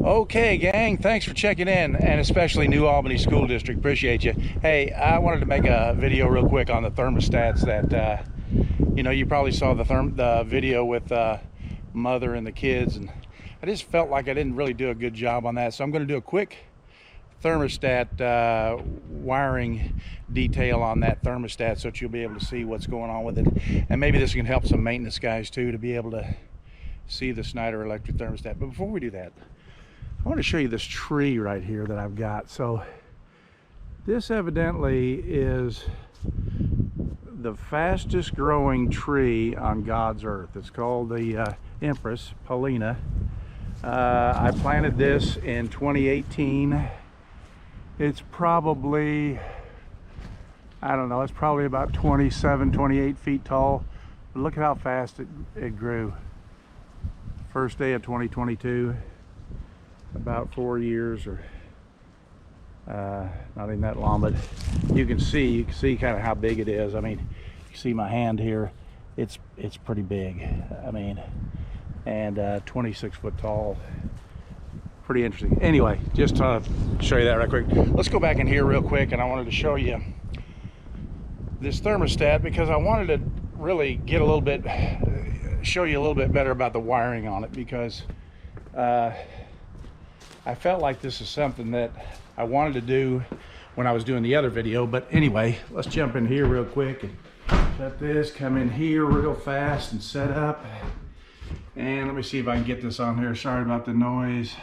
Okay, gang, thanks for checking in, and especially New Albany School District. Appreciate you. Hey, I wanted to make a video real quick on the thermostats that, you probably saw the video with mother and the kids, and I just felt like I didn't really do a good job on that. So I'm going to do a quick thermostat wiring detail on that thermostat so that you'll be able to see what's going on with it. And maybe this can help some maintenance guys too to be able to see the Schneider electric thermostat. But before we do that, I want to show you this tree right here that I've got. So this evidently is the fastest growing tree on God's earth. It's called the Empress Paulina. I planted this in 2018. It's probably, I don't know, it's probably about 27, 28 feet tall. But look at how fast it grew. First day of 2022. About 4 years, or not even that long, but you can see kind of how big it is. I mean, you see my hand here, it's pretty big. I mean, and 26 foot tall. Pretty interesting. Anyway, just to show you that right quick. Let's go back in here real quick, and I wanted to show you this thermostat because I wanted to really get a little bit, show you a little bit better about the wiring on it, because I felt like this is something that I wanted to do when I was doing the other video. But anyway, let's jump in here real quick and shut this, come in here real fast and set up. And let me see if I can get this on here. Sorry about the noise.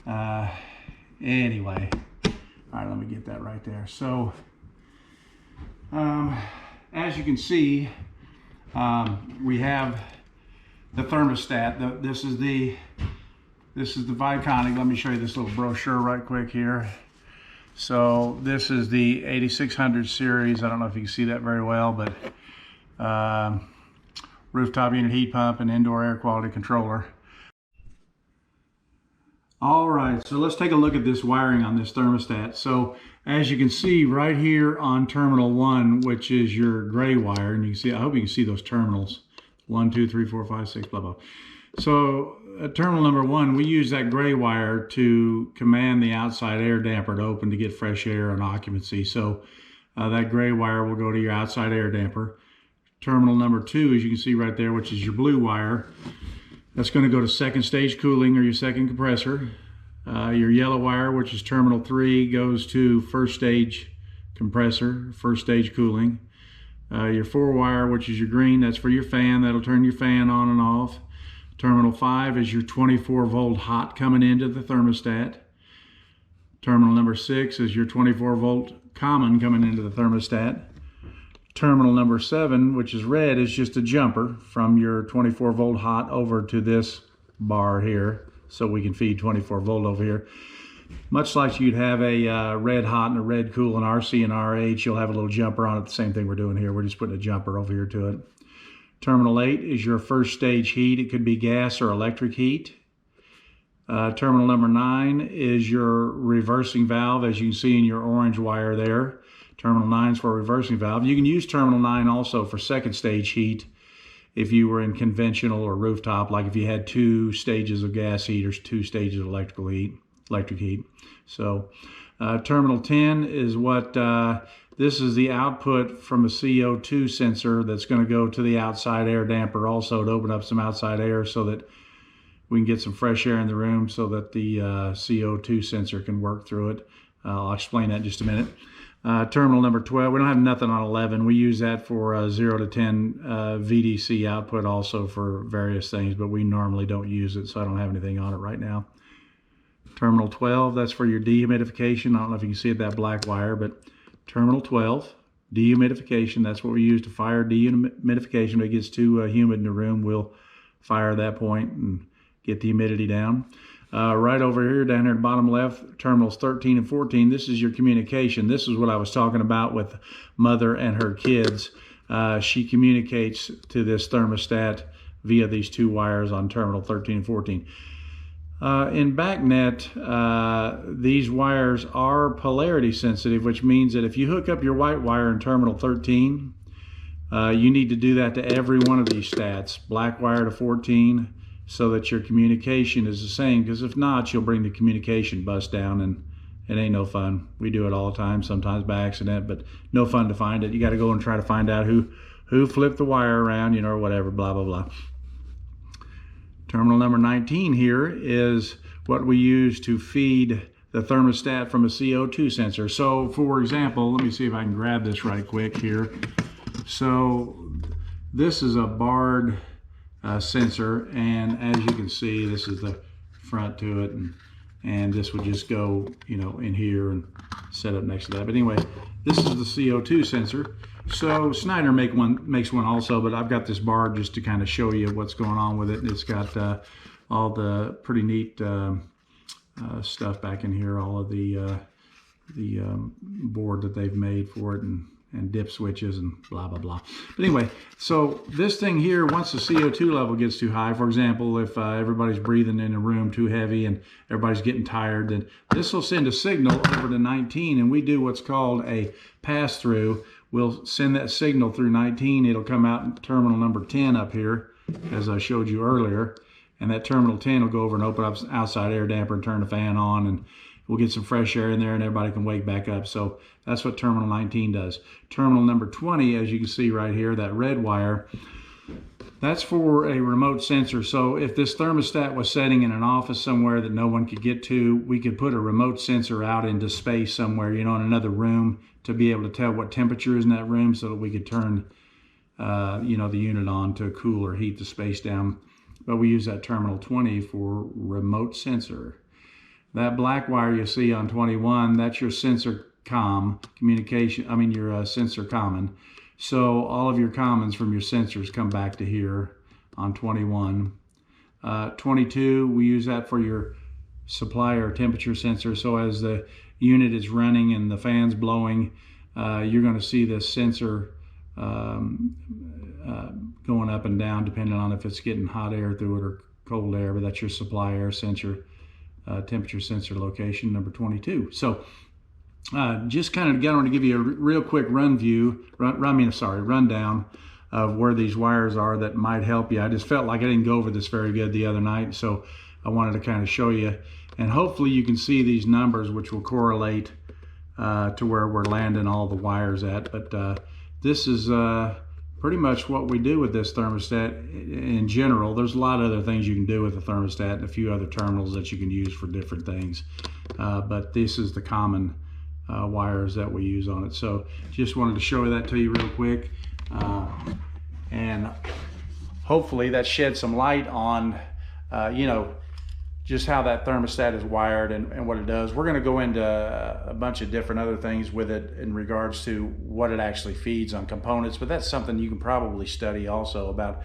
Anyway, all right, let me get that right there. So, as you can see, we have the thermostat. This is the Viconic. Let me show you this little brochure right quick here. So this is the 8600 series. I don't know if you can see that very well, but rooftop unit heat pump and indoor air quality controller. All right, so let's take a look at this wiring on this thermostat. So as you can see right here on terminal 1, which is your gray wire, and you can see, I hope you can see those terminals. 1, 2, 3, 4, 5, 6, blah, blah. So at terminal number 1, we use that gray wire to command the outside air damper to open to get fresh air and occupancy. So that gray wire will go to your outside air damper. Terminal number 2, as you can see right there, which is your blue wire, that's going to go to second stage cooling or your second compressor. Your yellow wire, which is terminal 3, goes to first stage compressor, first stage cooling. Your 4 wire, which is your green, that's for your fan. That'll turn your fan on and off. Terminal 5 is your 24 volt hot coming into the thermostat. Terminal number 6 is your 24 volt common coming into the thermostat. Terminal number 7, which is red, is just a jumper from your 24 volt hot over to this bar here, so we can feed 24 volt over here. Much like you'd have a red hot and a red cool in RC and RH, you'll have a little jumper on it. The same thing we're doing here. We're just putting a jumper over here to it. Terminal 8 is your first stage heat. It could be gas or electric heat. Terminal number 9 is your reversing valve, as you can see in your orange wire there. Terminal 9 is for a reversing valve. You can use terminal 9 also for second stage heat if you were in conventional or rooftop, like if you had 2 stages of gas heat or 2 stages of electric heat. So terminal 10 is what this is the output from a CO2 sensor that's going to go to the outside air damper also to open up some outside air so that we can get some fresh air in the room so that the CO2 sensor can work through it. I'll explain that in just a minute. Terminal number 12, we don't have nothing on 11. We use that for 0 to 10 VDC output also for various things, but we normally don't use it, so I don't have anything on it right now. Terminal 12, that's for your dehumidification. I don't know if you can see it, that black wire, but terminal 12, dehumidification, that's what we use to fire dehumidification. When it gets too humid in the room, we'll fire that point and get the humidity down. Right over here, down here at the bottom left, terminals 13 and 14, this is your communication. This is what I was talking about with mother and her kids. She communicates to this thermostat via these 2 wires on terminal 13 and 14. In BACnet, these wires are polarity sensitive, which means that if you hook up your white wire in terminal 13, you need to do that to every one of these stats. Black wire to 14, so that your communication is the same, because if not, you'll bring the communication bus down, and it ain't no fun. We do it all the time, sometimes by accident, but no fun to find it. You got to go and try to find out who flipped the wire around, you know, or whatever, blah, blah, blah. Terminal number 19 here is what we use to feed the thermostat from a CO2 sensor. So for example, let me see if I can grab this right quick here. So this is a Bard sensor, and as you can see, this is the front to it, and this would just go, you know, in here and set up next to that. But anyway, this is the CO2 sensor. So Schneider makes one also, but I've got this Bard just to kind of show you what's going on with it. It's got all the pretty neat stuff back in here, all of the board that they've made for it, and dip switches and blah, blah, blah. But anyway, so this thing here, once the CO2 level gets too high, for example, if everybody's breathing in a room too heavy and everybody's getting tired, then this will send a signal over to 19, and we do what's called a pass-through. We'll send that signal through 19. It'll come out in terminal number 10 up here, as I showed you earlier. And that terminal 10 will go over and open up an outside air damper and turn the fan on, and we'll get some fresh air in there and everybody can wake back up. So that's what terminal 19 does. Terminal number 20, as you can see right here, that red wire, that's for a remote sensor. So if this thermostat was setting in an office somewhere that no one could get to, we could put a remote sensor out into space somewhere, you know, in another room, to be able to tell what temperature is in that room, so that we could turn, you know, the unit on to cool or heat the space down. But we use that terminal 20 for remote sensor. That black wire you see on 21, that's your sensor COM communication. I mean your sensor common. So all of your commons from your sensors come back to here on 21. 22, we use that for your supply or temperature sensor. So as the unit is running and the fan's blowing, you're going to see this sensor going up and down depending on if it's getting hot air through it or cold air. But that's your supply air sensor, temperature sensor location number 22. So just kind of going to give you a real quick rundown of where these wires are that might help you. I just felt like I didn't go over this very good the other night, so I wanted to kind of show you, and hopefully you can see these numbers, which will correlate to where we're landing all the wires at. But this is pretty much what we do with this thermostat in general. There's a lot of other things you can do with the thermostat and a few other terminals that you can use for different things, but this is the common wires that we use on it. So just wanted to show that to you real quick, and hopefully that sheds some light on you know, just how that thermostat is wired and what it does. We're going to go into a bunch of different other things with it in regards to what it actually feeds on components, but that's something you can probably study also, about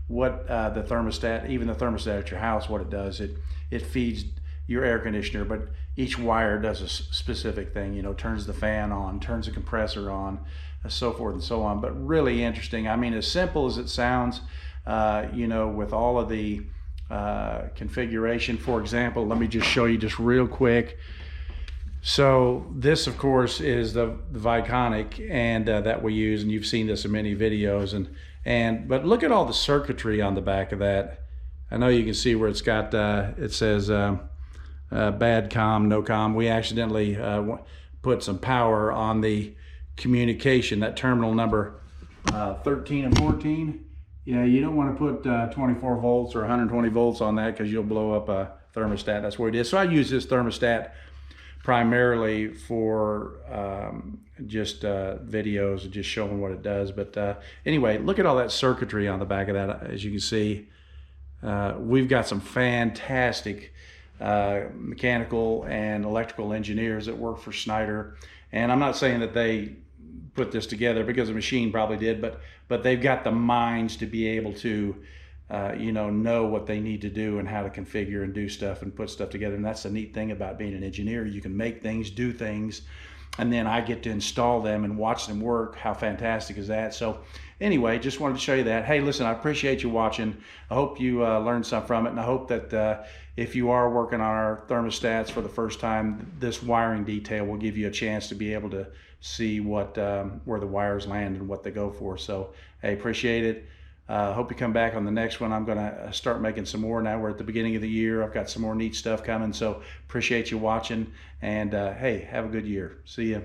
what the thermostat, even the thermostat at your house, what it does. It feeds your air conditioner, but each wire does a specific thing, you know, turns the fan on, turns the compressor on, so forth and so on. But really interesting. I mean, as simple as it sounds, you know, with all of the configuration. For example, let me just show you just real quick. So this, of course, is the Viconic, and that we use, and you've seen this in many videos. But look at all the circuitry on the back of that. I know you can see where it's got it says bad com, no com. We accidentally put some power on the communication, that terminal number 13 and 14. Yeah, you don't want to put 24 volts or 120 volts on that, because you'll blow up a thermostat. That's what it is. So I use this thermostat primarily for just videos, just showing what it does. But anyway, look at all that circuitry on the back of that. As you can see, we've got some fantastic mechanical and electrical engineers that work for Schneider. And I'm not saying that they put this together, because the machine probably did, but they've got the minds to be able to you know what they need to do and how to configure and do stuff and put stuff together. And that's the neat thing about being an engineer. You can make things, do things, and then I get to install them and watch them work. How fantastic is that? So anyway, just wanted to show you that. Hey, listen, I appreciate you watching. I hope you learned something from it, and I hope that if you are working on our thermostats for the first time, this wiring detail will give you a chance to be able to see what where the wires land and what they go for. So I appreciate it. Hope you come back on the next one. I'm going to start making some more now. We're at the beginning of the year. I've got some more neat stuff coming. So appreciate you watching. And hey, have a good year. See ya.